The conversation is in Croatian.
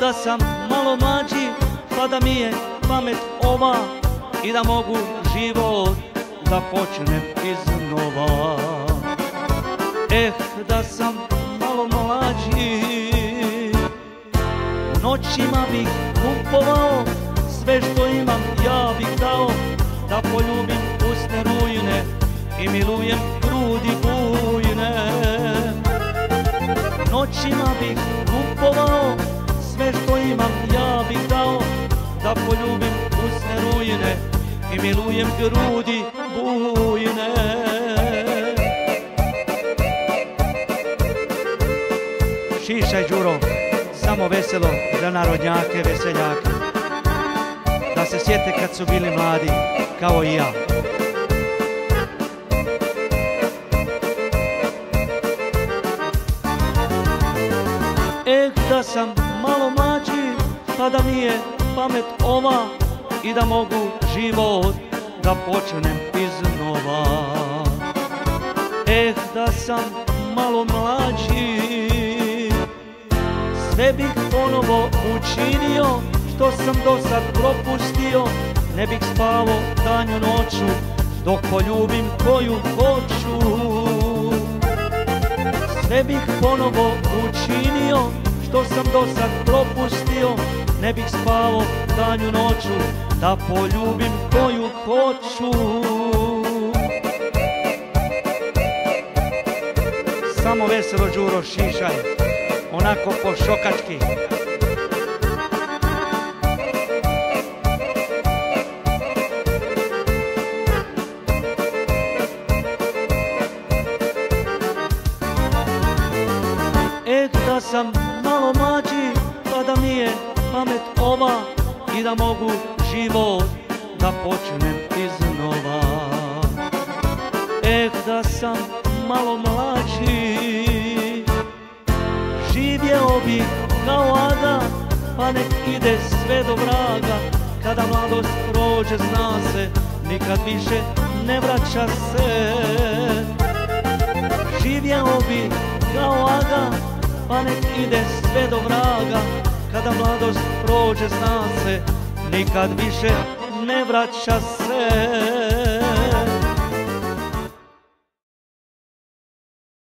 da sam malo mlađi, pa da mi je pamet ova i da mogu život da počnem iznova. Da sam malo mlađi, noćima bih kupovao sve što imam, ja bih dao da poljubim usne rujne i milujem grudi bujne. Noćima bih kupovao sve što imam, ja bih dao da poljubim usne rujne i milujem grudi bujne. Šišaj Đuro, samo veselo za narodnjake, veseljake, da se sjete kad su bili mladi, kao i ja. Da sam malo mlađi, pa da mi je pamet ova i da mogu život da počnem iznova. Da sam malo mlađi, sve bih ponovo učinio što sam do sad propustio. Ne bih spavao danju noću dok poljubim koju hoću. Sve bih ponovo učinio što sam do sad propustio. Ne bih spavao danju noću da poljubim koju hoću. Samo veselo Đuro, šišaj, onako po šokački. Da sam malo mlađi, pa da mi je pamet ova i da mogu život da počnem iznova. Da sam malo mlađi, živjeo bih kao Ada, pa nek ide sve do vraga. Kada mladost prođe, zna se, nikad više ne vraća se. Živjeo bih kao Ada, pa nek ide sve do vraga. Kada mladost prođe, zna se, nikad više ne vraća se.